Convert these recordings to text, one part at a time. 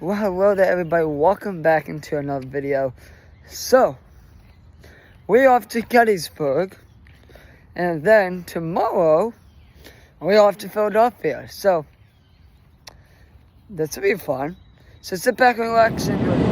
Well, hello there everybody, welcome back into another video. So, we're off to Gettysburg, and then tomorrow, we're off to Philadelphia. So, this will be fun. So sit back and relax and enjoy.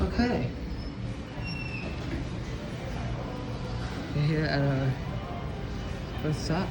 Okay. We're here at our first stop.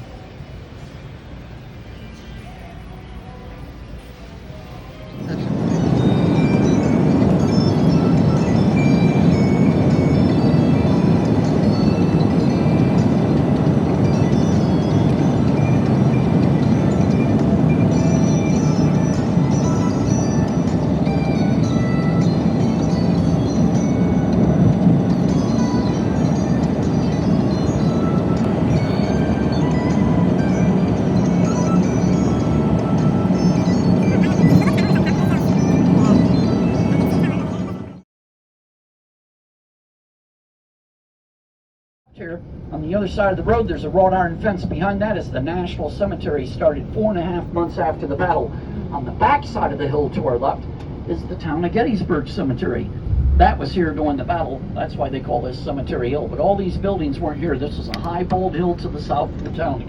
Here, on the other side of the road, there's a wrought iron fence. Behind that is the National Cemetery, started 4.5 months after the battle. On the back side of the hill to our left is the town of Gettysburg Cemetery. That was here during the battle. That's why they call this Cemetery Hill. But all these buildings weren't here. This was a high, bold hill to the south of the town.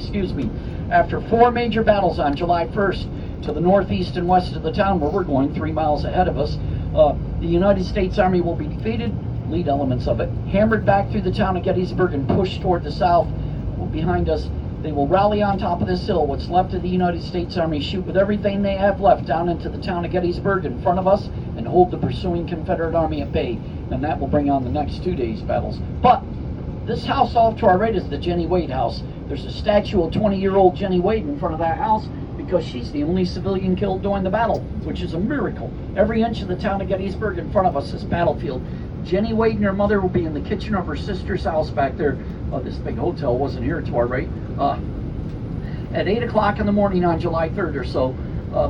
After 4 major battles on July 1st, to the northeast and west of the town, where we're going 3 miles ahead of us, the United States Army will be defeated. Lead elements of it, hammered back through the town of Gettysburg and pushed toward the south. Behind us, they will rally on top of this hill. What's left of the United States Army shoot with everything they have left down into the town of Gettysburg in front of us and hold the pursuing Confederate Army at bay. And that will bring on the next 2 days' battles. But this house off to our right is the Jenny Wade house. There's a statue of 20-year-old Jenny Wade in front of that house because she's the only civilian killed during the battle, which is a miracle. Every inch of the town of Gettysburg in front of us is battlefield. Jenny Wade and her mother will be in the kitchen of her sister's house back there. This big hotel wasn't here to our right. At 8 o'clock in the morning on July 3rd or so,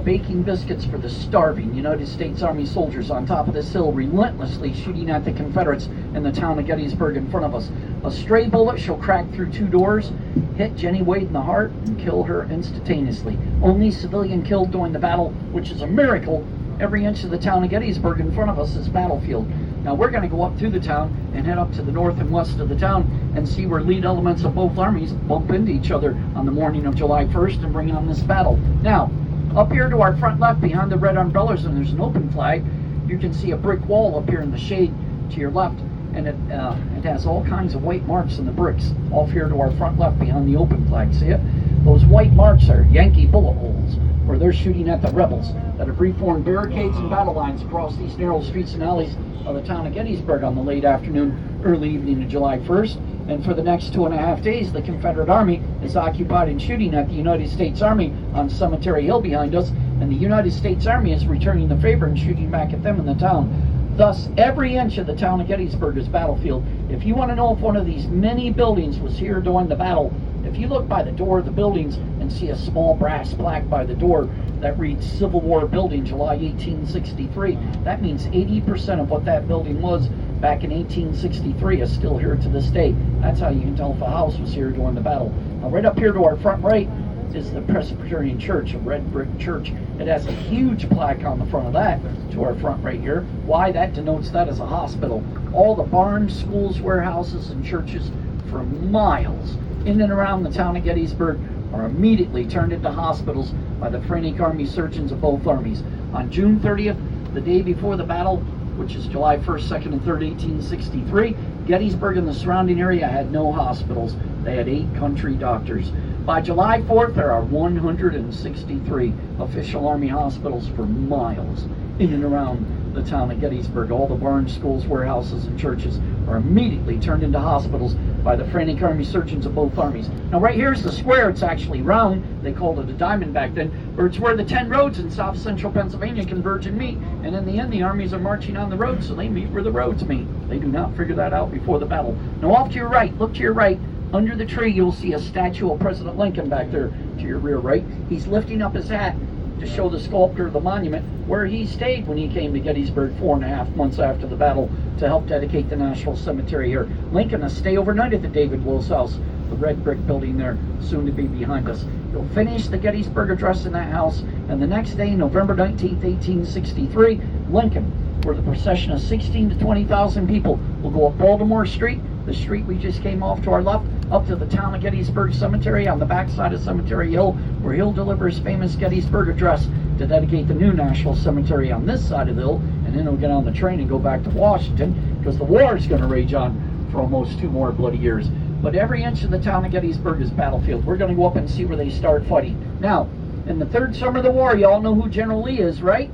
baking biscuits for the starving United States Army soldiers on top of this hill, relentlessly shooting at the Confederates in the town of Gettysburg in front of us. A stray bullet shall crack through 2 doors, hit Jenny Wade in the heart, and kill her instantaneously. Only civilian killed during the battle, which is a miracle. Every inch of the town of Gettysburg in front of us is battlefield. Now we're going to go up through the town and head up to the north and west of the town and see where lead elements of both armies bump into each other on the morning of July 1st and bring on this battle. Now, up here to our front left behind the red umbrellas, and there's an open flag, you can see a brick wall up here in the shade to your left, and it has all kinds of white marks in the bricks off here to our front left behind the open flag. See it? Those white marks are Yankee bullet holes, where they're shooting at the rebels that have reformed barricades and battle lines across these narrow streets and alleys of the town of Gettysburg on the late afternoon, early evening of July 1st. And for the next 2.5 days, the Confederate Army is occupied and shooting at the United States Army on Cemetery Hill behind us, and the United States Army is returning the favor and shooting back at them in the town. Thus, every inch of the town of Gettysburg is battlefield. If you want to know if one of these many buildings was here during the battle, if you look by the door of the buildings and see a small brass plaque by the door that reads Civil War Building, July 1863, that means 80% of what that building was back in 1863 is still here to this day. That's how you can tell if a house was here during the battle. Now, right up here to our front right is the Presbyterian Church, a red brick church. It has a huge plaque on the front of that to our front right here. Why? That denotes that as a hospital. All the barns, schools, warehouses, and churches for miles in and around the town of Gettysburg are immediately turned into hospitals by the frantic army surgeons of both armies. On June 30th, the day before the battle, which is July 1st, 2nd, and 3rd, 1863, Gettysburg and the surrounding area had no hospitals. They had 8 country doctors. By July 4th, there are 163 official Army hospitals for miles in and around the town of Gettysburg. All the barns, schools, warehouses, and churches are immediately turned into hospitals by the frantic army surgeons of both armies. Now right here's the square. It's actually round. They called it a diamond back then. But it's where the 10 roads in south central Pennsylvania converge and meet. And in the end, the armies are marching on the roads, so they meet where the roads meet. They do not figure that out before the battle. Now off to your right, look to your right. Under the tree, you'll see a statue of President Lincoln back there to your rear right. He's lifting up his hat to show the sculptor of the monument where he stayed when he came to Gettysburg 4.5 months after the battle to help dedicate the National Cemetery here. Lincoln will stay overnight at the David Will's house, the red brick building there, soon to be behind us. He'll finish the Gettysburg Address in that house, and the next day, November 19th, 1863, Lincoln, where the procession of 16 to 20,000 people will go up Baltimore Street, the street we just came off to our left, up to the town of Gettysburg Cemetery on the backside of Cemetery Hill, where he'll deliver his famous Gettysburg Address to dedicate the new National Cemetery on this side of the hill, and then he'll get on the train and go back to Washington, because the war is going to rage on for almost 2 more bloody years. But every inch of the town of Gettysburg is battlefield. We're going to go up and see where they start fighting. Now, in the third summer of the war, you all know who General Lee is, right?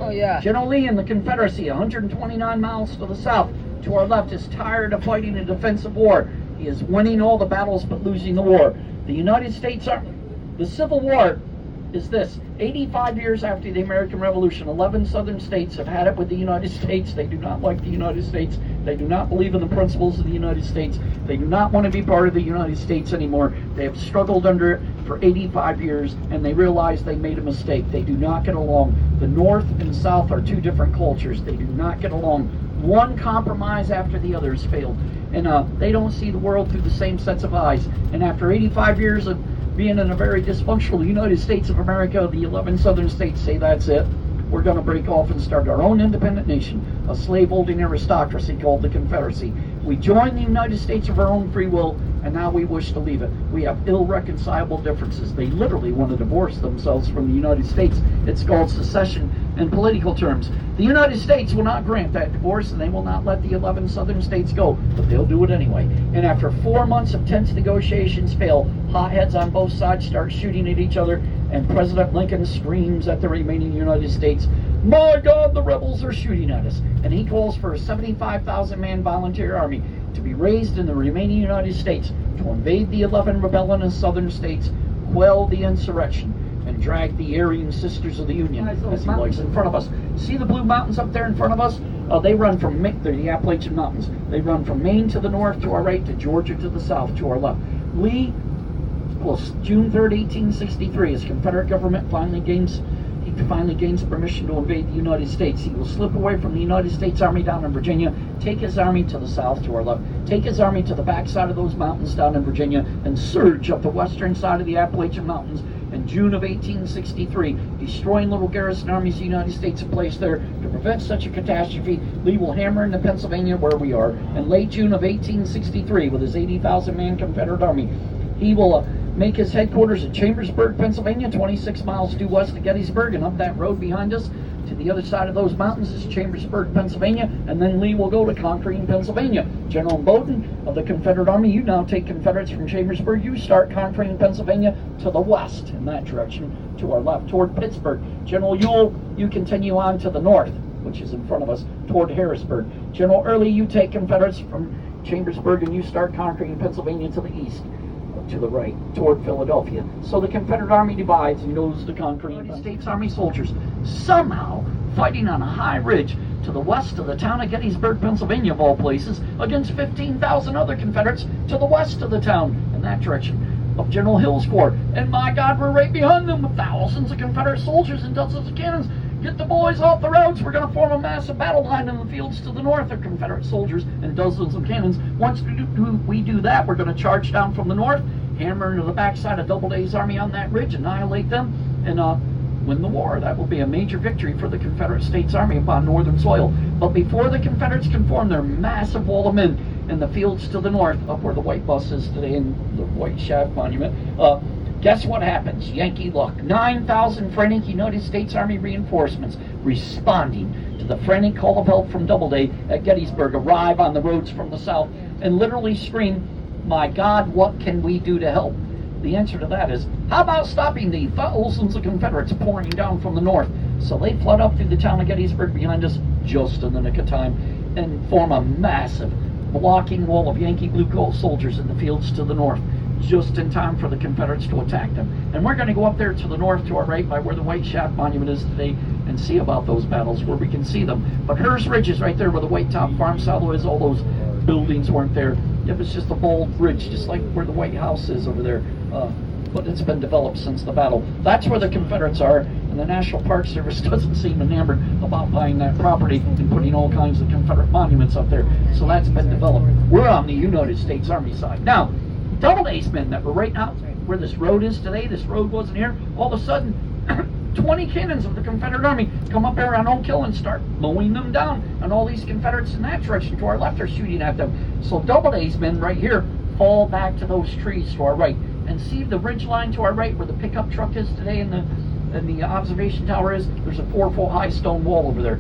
Oh, yeah. General Lee in the Confederacy, 129 miles to the south. To our left, is tired of fighting a defensive war. He is winning all the battles but losing the war. The United States Army, the Civil War is this. 85 years after the American Revolution, 11 southern states have had it with the United States. They do not like the United States. They do not believe in the principles of the United States. They do not want to be part of the United States anymore. They have struggled under it for 85 years, and they realize they made a mistake. They do not get along. The North and South are 2 different cultures. They do not get along. One compromise after the other has failed. And they don't see the world through the same sets of eyes. And after 85 years of being in a very dysfunctional United States of America, the 11 southern states say that's it. We're going to break off and start our own independent nation, a slave-holding aristocracy called the Confederacy. We joined the United States of our own free will, and now we wish to leave it. We have irreconcilable differences. They literally want to divorce themselves from the United States. It's called secession in political terms. The United States will not grant that divorce, and they will not let the 11 southern states go, but they'll do it anyway. And after 4 months of tense negotiations fail, hotheads on both sides start shooting at each other, and President Lincoln screams at the remaining United States, "My God, the rebels are shooting at us." And he calls for a 75,000-man volunteer army to be raised in the remaining United States to invade the 11 rebellious southern states, quell the insurrection, and drag the Aryan Sisters of the Union, as he likes, in front of us. See the blue mountains up there in front of us? They run from, they're the Appalachian Mountains. They run from Maine to the north to our right to Georgia to the south to our left. Lee, well, June 3rd, 1863, his Confederate government finally gains permission to invade the United States. He will slip away from the United States Army down in Virginia, take his army to the south to our left, take his army to the backside of those mountains down in Virginia, and surge up the western side of the Appalachian Mountains in June of 1863, destroying little garrison armies the United States have placed there. To prevent such a catastrophe, Lee will hammer into Pennsylvania, where we are, in late June of 1863 with his 80,000-man Confederate army. He will make his headquarters at Chambersburg, Pennsylvania, 26 miles due west of Gettysburg, and up that road behind us to the other side of those mountains is Chambersburg, Pennsylvania, and then Lee will go to conquering Pennsylvania. General Bowdoin of the Confederate Army, you now take Confederates from Chambersburg, you start conquering Pennsylvania to the west, in that direction, to our left, toward Pittsburgh. General Ewell, you continue on to the north, which is in front of us, toward Harrisburg. General Early, you take Confederates from Chambersburg and you start conquering Pennsylvania to the east, to the right, toward Philadelphia. So the Confederate Army divides and goes to conquer United States Army soldiers, somehow fighting on a high ridge to the west of the town of Gettysburg, Pennsylvania, of all places, against 15,000 other Confederates to the west of the town, in that direction, of General Hill's Corps. And my God, we're right behind them with thousands of Confederate soldiers and dozens of cannons. Get the boys off the roads. We're going to form a massive battle line in the fields to the north of Confederate soldiers and dozens of cannons. Once we do that, we're going to charge down from the north, hammer into the backside of Doubleday's army on that ridge, annihilate them, and win the war. That will be a major victory for the Confederate States Army upon northern soil. But before the Confederates can form their massive wall of men in the fields to the north, up where the White Bus is today in the White Shaft Monument, guess what happens? Yankee luck. 9,000 frantic United States Army reinforcements responding to the frantic call of help from Doubleday at Gettysburg arrive on the roads from the south and literally scream, "My God, what can we do to help?" The answer to that is, how about stopping the thousands of Confederates pouring down from the north So they flood up through the town of Gettysburg behind us just in the nick of time and form a massive blocking wall of Yankee blue coat soldiers in the fields to the north, just in time for the Confederates to attack them. And we're going to go up there to the north to our right by where the White Shaft Monument is today and see about those battles where we can see them. But Hers Ridge is right there where the White Top Farm silo is. All those buildings weren't there. It was just a bold ridge, just like where the White House is over there. But it's been developed since the battle. That's where the Confederates are, and the National Park Service doesn't seem enamored about buying that property and putting all kinds of Confederate monuments up there. So that's been developed. We're on the United States Army side. Now, Doubleday's men that were right now where this road is today, this road wasn't here, all of a sudden 20 cannons of the Confederate Army come up there on Oak Hill and start mowing them down, and all these Confederates in that direction to our left are shooting at them. So Doubleday's men right here fall back to those trees to our right, and see the ridge line to our right where the pickup truck is today and the observation tower is. There's a 4-foot high stone wall over there.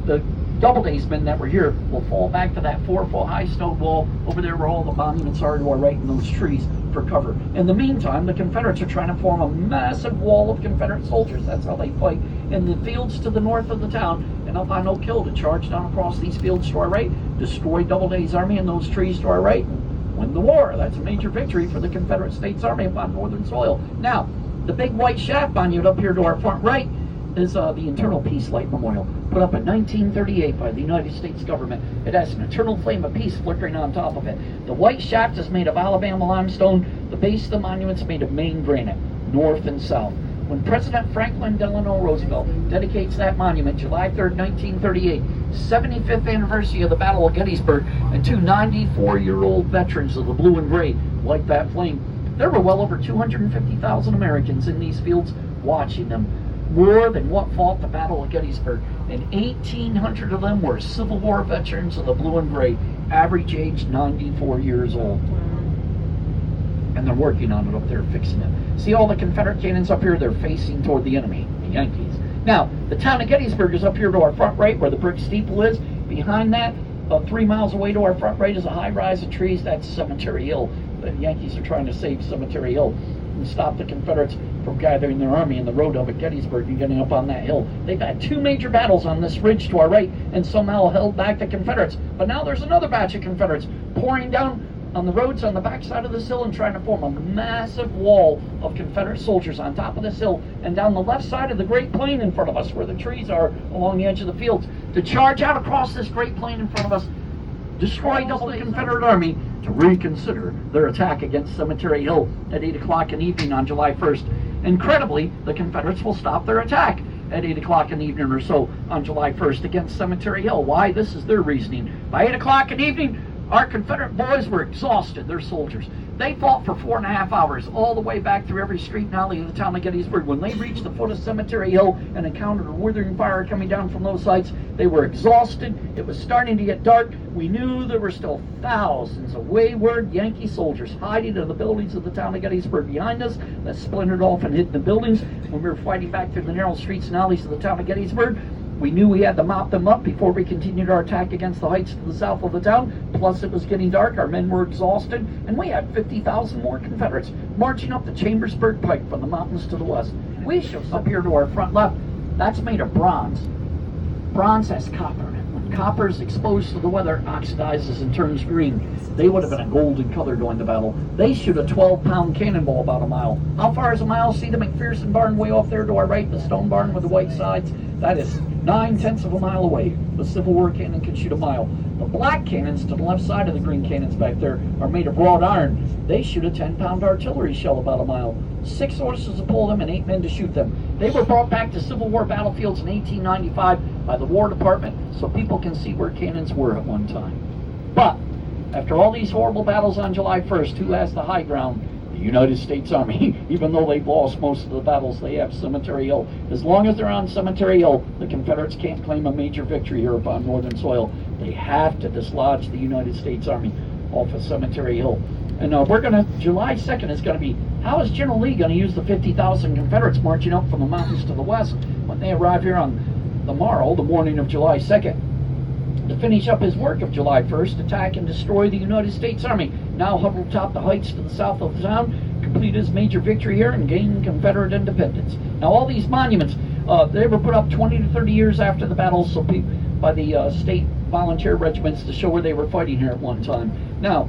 The Doubleday's men that were here will fall back to that 4-foot high stone wall over there where all the monuments are to our right in those trees for cover. In the meantime, the Confederates are trying to form a massive wall of Confederate soldiers. That's how they fight in the fields to the north of the town and up on Oak Hill to charge down across these fields to our right, destroy Doubleday's army and those trees to our right, win the war. That's a major victory for the Confederate States Army upon northern soil. Now, the big White Shaft Monument up here to our front right is the Internal Peace Light Memorial, put up in 1938 by the United States government. It has an eternal flame of peace flickering on top of it. The White Shaft is made of Alabama limestone. The base of the monument is made of Maine granite, north and south. When President Franklin Delano Roosevelt dedicates that monument, July 3rd, 1938, 75th anniversary of the Battle of Gettysburg, and two 94-year-old veterans of the blue and gray light that flame, there were well over 250,000 Americans in these fields watching them. More than what fought the Battle of Gettysburg, and 1,800 of them were Civil War veterans of the blue and gray, average age 94 years old. And they're working on it up there, fixing it. See all the Confederate cannons up here? They're facing toward the enemy, the Yankees. Now, the town of Gettysburg is up here to our front right, where the brick steeple is. Behind that, about 3 miles away to our front right, is a high rise of trees. That's Cemetery Hill. The Yankees are trying to save Cemetery Hill and stop the Confederates from gathering their army in the road up at Gettysburg and getting up on that hill. They've had 2 major battles on this ridge to our right and somehow held back the Confederates. But now there's another batch of Confederates pouring down on the roads on the backside of this hill and trying to form a massive wall of Confederate soldiers on top of this hill and down the left side of the Great Plain in front of us where the trees are along the edge of the fields to charge out across this Great Plain in front of us, destroy double the Confederate Army to reconsider their attack against Cemetery Hill at 8 o'clock in the evening on July 1st. Incredibly, the Confederates will stop their attack at 8 o'clock in the evening or so on July 1st against Cemetery Hill. Why? This is their reasoning. By 8 o'clock in the evening, our Confederate boys were exhausted, their soldiers. They fought for 4.5 hours, all the way back through every street and alley of the town of Gettysburg. When they reached the foot of Cemetery Hill and encountered a withering fire coming down from those sides, they were exhausted. It was starting to get dark. We knew there were still thousands of wayward Yankee soldiers hiding in the buildings of the town of Gettysburg behind us that splintered off and hid in the buildings when we were fighting back through the narrow streets and alleys of the town of Gettysburg. We knew we had to mop them up before we continued our attack against the heights to the south of the town. Plus, it was getting dark, our men were exhausted, and we had 50,000 more Confederates marching up the Chambersburg Pike from the mountains to the west. We show up here to our front left. That's made of bronze. Bronze has copper in it. When copper is exposed to the weather, it oxidizes and turns green. They would have been a golden color during the battle. They shoot a 12-pound cannonball about a mile. How far is a mile? See the McPherson barn way off there to our right, the stone barn with the white sides? That is 9/10 of a mile away. The Civil War cannon can shoot a mile. The black cannons to the left side of the green cannons back there are made of wrought iron. They shoot a 10-pound artillery shell about a mile. 6 horses to pull them and 8 men to shoot them. They were brought back to Civil War battlefields in 1895 by the War Department so people can see where cannons were at one time. But after all these horrible battles on July 1st, who has the high ground? The United States Army. Even though they've lost most of the battles, they have Cemetery Hill. As long as they're on Cemetery Hill, the Confederates can't claim a major victory here upon northern soil. They have to dislodge the United States Army off of Cemetery Hill. And July 2nd is going to be, how is General Lee going to use the 50,000 Confederates marching up from the mountains to the west when they arrive here on the morrow, the morning of July 2nd? To finish up his work of July 1st, attack and destroy the United States Army, now huddled atop the heights to the south of the town, complete his major victory here and gain Confederate independence. Now all these monuments They were put up 20 to 30 years after the battle, so by the state volunteer regiments to show where they were fighting here at one time. Now,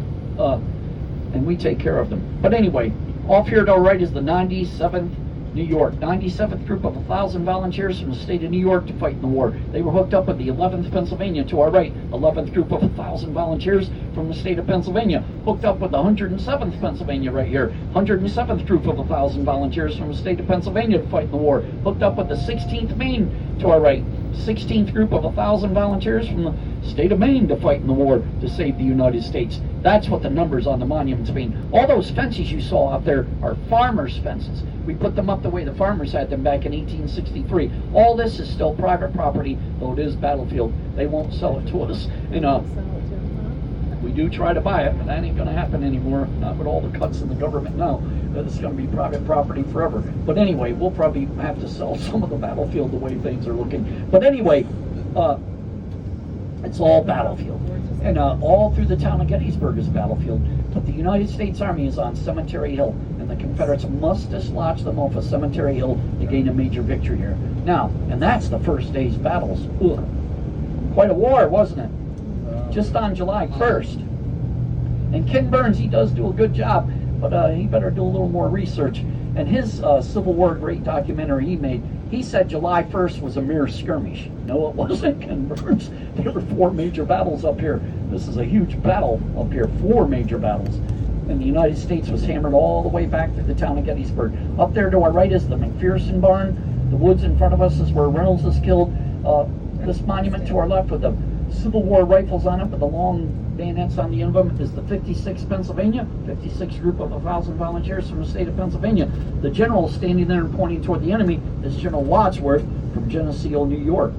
and we take care of them. But anyway, off here to our right is the 97th New York. 97th group of 1,000 volunteers from the state of New York to fight in the war. They were hooked up with the 11th Pennsylvania to our right. 11th group of 1,000 volunteers from the state of Pennsylvania. Hooked up with the 107th Pennsylvania right here. 107th group of 1,000 volunteers from the state of Pennsylvania to fight in the war. Hooked up with the 16th Maine to our right. 16th group of 1,000 volunteers from the state of Maine to fight in the war to save the United States. That's what the numbers on the monuments mean. All those fences you saw up there are farmers' fences. We put them up the way the farmers had them back in 1863. All this is still private property, though it is battlefield. They won't sell it to us. We do try to buy it, but that ain't going to happen anymore. Not with all the cuts in the government now. It's going to be private property forever. But anyway, we'll probably have to sell some of the battlefield the way things are looking. But anyway, it's all battlefield. And all through the town of Gettysburg is battlefield. But the United States Army is on Cemetery Hill, and the Confederates must dislodge them off of Cemetery Hill to gain a major victory here. Now, and that's the first day's battles. Ugh. Quite a war, wasn't it? Just on July 1st. And Ken Burns, he does do a good job, but he better do a little more research. And his Civil War great documentary he made, he said July 1st was a mere skirmish. No, it wasn't, Ken Burns. There were 4 major battles up here. This is a huge battle up here, 4 major battles. And the United States was hammered all the way back to the town of Gettysburg. Up there to our right is the McPherson barn. The woods in front of us is where Reynolds was killed. This monument to our left with the Civil War rifles on it with the long bayonets on the end of them is the 56th Pennsylvania, 56th group of 1,000 volunteers from the state of Pennsylvania. The general standing there and pointing toward the enemy is General Wadsworth from Geneseo, New York.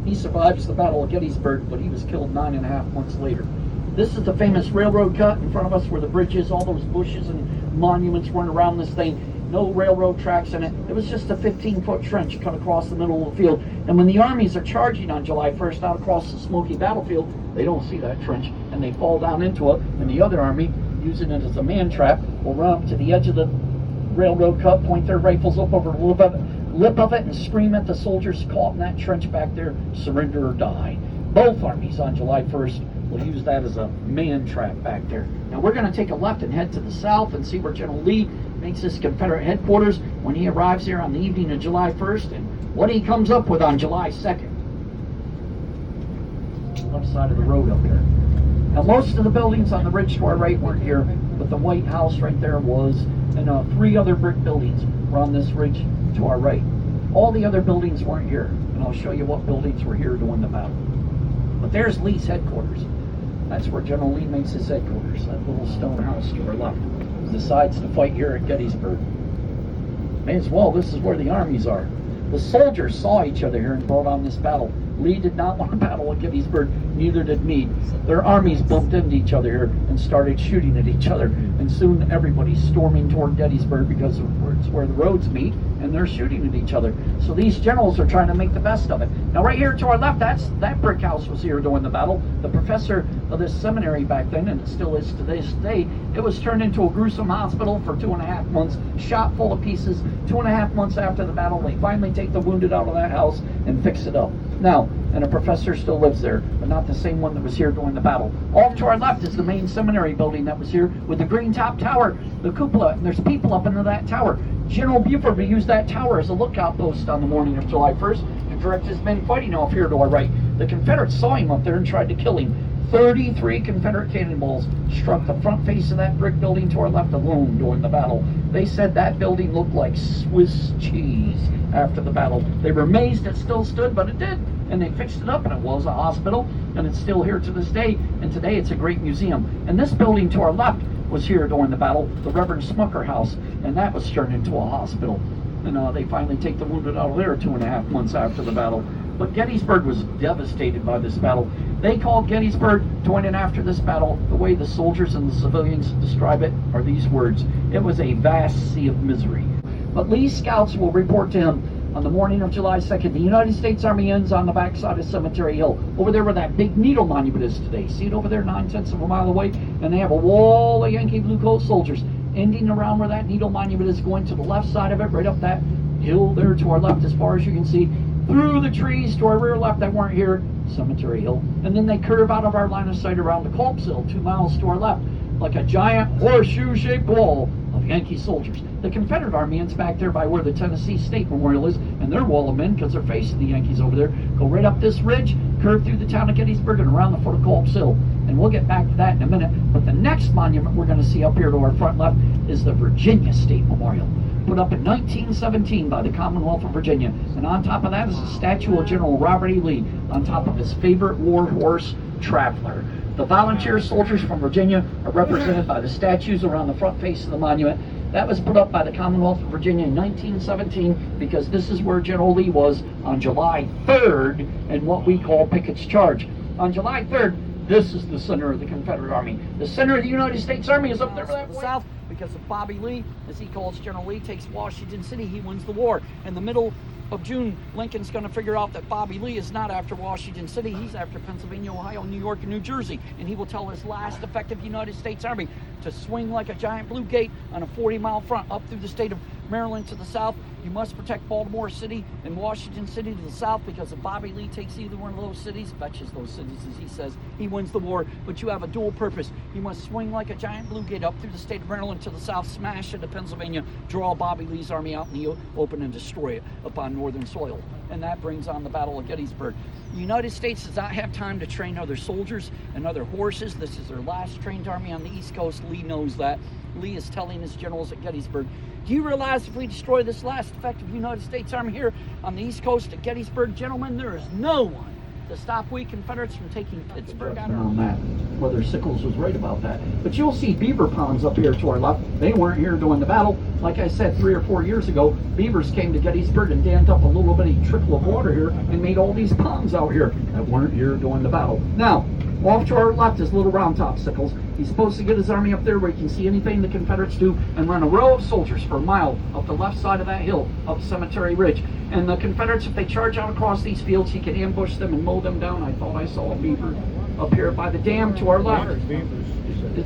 He survives the Battle of Gettysburg, but he was killed 9.5 months later. This is the famous railroad cut in front of us where the bridge is, all those bushes and monuments run around this thing. No railroad tracks in it. It was just a 15-foot trench cut across the middle of the field. And when the armies are charging on July 1st out across the smoky battlefield, they don't see that trench and they fall down into it. And the other army, using it as a man trap, will run up to the edge of the railroad cut, point their rifles up over the lip of it, and scream at the soldiers caught in that trench back there, surrender or die. Both armies on July 1st will use that as a man trap back there. Now we're going to take a left and head to the south and see where General Lee makes his Confederate headquarters when he arrives here on the evening of July 1st and what he comes up with on July 2nd. Left side of the road up here. Now most of the buildings on the ridge to our right weren't here, but the White House right there was, and 3 other brick buildings were on this ridge to our right. All the other buildings weren't here, and I'll show you what buildings were here during the battle. But there's Lee's headquarters. That's where General Lee makes his headquarters, that little stone house to our left. He decides to fight here at Gettysburg. May as well, this is where the armies are. The soldiers saw each other here and brought on this battle. Lee did not want to battle at Gettysburg, neither did Meade. Their armies bumped into each other here and started shooting at each other. And soon everybody's storming toward Gettysburg because it's where the roads meet, and they're shooting at each other. So these generals are trying to make the best of it. Now right here to our left, that brick house was here during the battle. The professor of this seminary back then, and it still is to this day, it was turned into a gruesome hospital for 2.5 months, shot full of pieces. 2.5 months after the battle, they finally take the wounded out of that house and fix it up. Now, and a professor still lives there, but not the same one that was here during the battle. Off to our left is the main seminary building that was here with the green top tower, the cupola, and there's people up into that tower. General Buford used that tower as a lookout post on the morning of July 1st to direct his men fighting off here to our right. The Confederates saw him up there and tried to kill him. 33 Confederate cannonballs struck the front face of that brick building to our left alone during the battle. They said that building looked like Swiss cheese after the battle. They were amazed it still stood, but it did. And they fixed it up, and it was a hospital, and it's still here to this day. And today it's a great museum. And this building to our left was here during the battle, the Reverend Smucker House, and that was turned into a hospital. And they finally take the wounded out of there 2.5 months after the battle. But Gettysburg was devastated by this battle. They called Gettysburg, during and after this battle, the way the soldiers and the civilians describe it are these words: it was a vast sea of misery. But Lee's scouts will report to him on the morning of July 2nd, the United States Army ends on the backside of Cemetery Hill, over there where that big needle monument is today. See it over there 9/10 of a mile away? And they have a wall of Yankee blue coat soldiers ending around where that needle monument is, going to the left side of it, right up that hill there to our left as far as you can see. Through the trees to our rear left that weren't here, Cemetery Hill. And then they curve out of our line of sight around the Culp's Hill, 2 miles to our left, like a giant horseshoe-shaped wall of Yankee soldiers. The Confederate Army ends back there by where the Tennessee State Memorial is, and their wall of men, because they're facing the Yankees over there, go right up this ridge, curve through the town of Gettysburg, and around the foot of Culp's Hill. And we'll get back to that in a minute. But the next monument we're going to see up here to our front left is the Virginia State Memorial, put up in 1917 by the Commonwealth of Virginia. And on top of that is a statue of General Robert E. Lee on top of his favorite war horse, Traveler. The volunteer soldiers from Virginia are represented by the statues around the front face of the monument. That was put up by the Commonwealth of Virginia in 1917 because this is where General Lee was on July 3rd in what we call Pickett's Charge. On July 3rd, this is the center of the Confederate Army. The center of the United States Army is up there to the south because of Bobby Lee, as he calls General Lee, takes Washington City. He wins the war. In the middle of June, Lincoln's going to figure out that Bobby Lee is not after Washington City. He's after Pennsylvania, Ohio, New York, and New Jersey. And he will tell his last effective United States Army to swing like a giant blue gate on a 40-mile front up through the state of Maryland to the south. You must protect Baltimore City and Washington City to the south, because if Bobby Lee takes either one of those cities, fetches those cities as he says, he wins the war. But you have a dual purpose. You must swing like a giant blue gate up through the state of Maryland to the south, smash into Pennsylvania, draw Bobby Lee's army out in the open and destroy it upon northern soil. And that brings on the Battle of Gettysburg. The United States does not have time to train other soldiers and other horses. This is their last trained army on the East Coast. Lee knows that. Lee is telling his generals at Gettysburg, do you realize if we destroy this last effective United States Army here on the East Coast at Gettysburg, gentlemen, there is no one to stop we Confederates from taking Pittsburgh out on that. Whether Sickles was right about that. But you'll see beaver ponds up here to our left. They weren't here during the battle. Like I said 3 or 4 years ago, beavers came to Gettysburg and dammed up a little bitty trickle of water here and made all these ponds out here that weren't here during the battle. Now, off to our left is Little Round Top, Sickles. He's supposed to get his army up there where he can see anything the Confederates do and run a row of soldiers for a mile up the left side of that hill, up Cemetery Ridge. And the Confederates, if they charge out across these fields, he can ambush them and mow them down. I thought I saw a beaver up here by the dam to our left.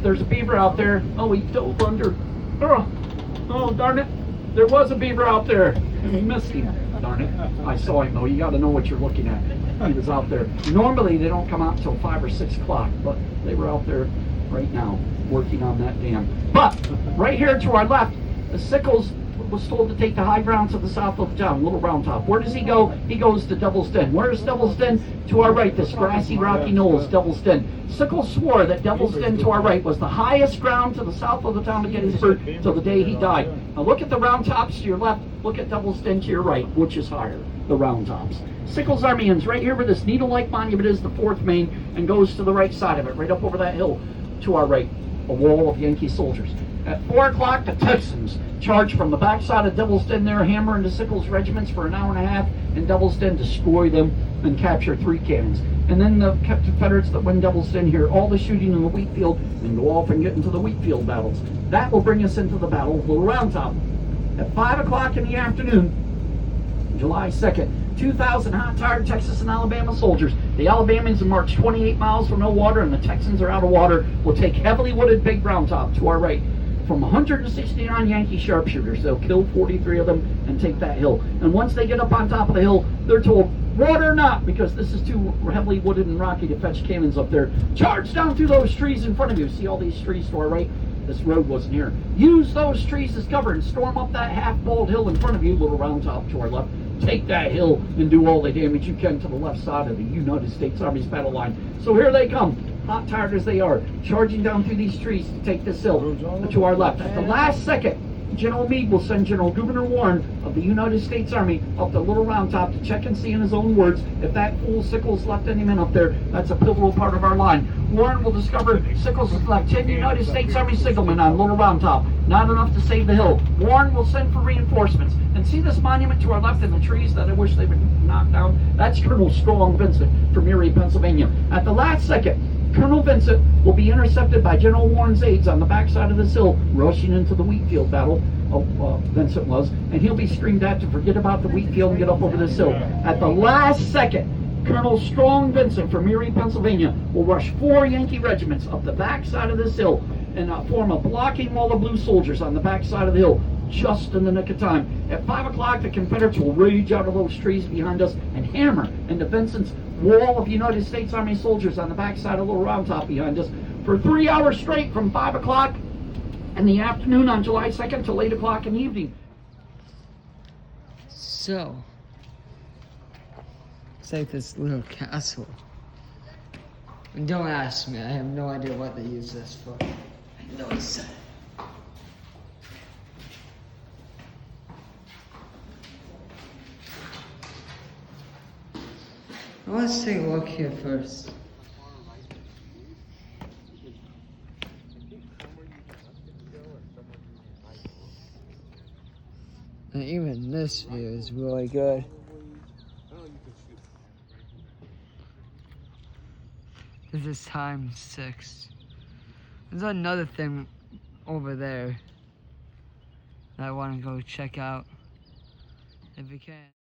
There's a beaver out there. Oh, he dove under. Oh, darn it. There was a beaver out there. We missed him. Darn it. I saw him, though. You got to know what you're looking at. He was out there. Normally, they don't come out until 5 or 6 o'clock, but they were out there right now working on that dam. But right here to our left, the Sickles was told to take the high ground to the south of the town, Little Round Top. Where does he go? He goes to Devil's Den. Where is Devil's Den? To our right, this grassy, rocky knoll is Devil's Den. Sickles swore that Devil's Den to our right was the highest ground to the south of the town of Gettysburg till the day he died. Now look at the Round Tops to your left, look at Devil's Den to your right. Which is higher? The Round Tops. Sickles' army ends right here where this needle-like monument is, the 4th Main, and goes to the right side of it, right up over that hill to our right, a wall of Yankee soldiers. At 4 o'clock, the Texans charge from the backside of Devil's Den there, hammer into Sickles' regiments for an hour and a half, and Devil's Den destroy them and capture 3 cannons. And then the Confederates that win Devil's Den hear all the shooting in the wheat field and go off and get into the wheat field battles. That will bring us into the Battle of Little Round Top. At 5 o'clock in the afternoon, July 2nd, 2,000 hot, tired Texas and Alabama soldiers. The Alabamians march 28 miles for no water, and the Texans are out of water. Will take heavily wooded Big Round Top to our right. From 169 Yankee sharpshooters, they'll kill 43 of them and take that hill. And once they get up on top of the hill, they're told, water or not, because this is too heavily wooded and rocky to fetch cannons up there. Charge down through those trees in front of you. See all these trees to our right? This road wasn't here. Use those trees as cover and storm up that half-bald hill in front of you, Little Round Top to our left. Take that hill and do all the damage you can to the left side of the United States Army's battle line. So here they come, hot, tired as they are, charging down through these trees to take this hill to our left. At the last second, General Meade will send General Gouverneur Warren of the United States Army up the Little Round Top to check and see, in his own words, if that fool Sickles left any men up there. That's a pivotal part of our line. Warren will discover Sickles has left 10 United States Army signalmen on Little Round Top. Not enough to save the hill. Warren will send for reinforcements. And see this monument to our left in the trees that I wish they would knock down? That's Colonel Strong Vincent from Erie, Pennsylvania. At the last second, Colonel Vincent will be intercepted by General Warren's aides on the backside of this hill, rushing into the wheat field battle. Vincent was, and he'll be screamed at to forget about the wheat field and get up over this hill. At the last second, Colonel Strong Vincent from Erie, Pennsylvania, will rush 4 Yankee regiments up the backside of this hill and form a blocking wall of blue soldiers on the backside of the hill. just in the nick of time. At 5 o'clock, the Confederates will rage out of those trees behind us and hammer into Vincent's wall of United States Army soldiers on the backside of Little Round Top behind us for 3 hours straight from 5 o'clock in the afternoon on July 2nd till 8 o'clock in the evening. So, it's like this little castle. And don't ask me, I have no idea what they use this for. I know it's sad. Let's take a look here first. And even this view is really good. This is times 6. There's another thing over there that I want to go check out if we can.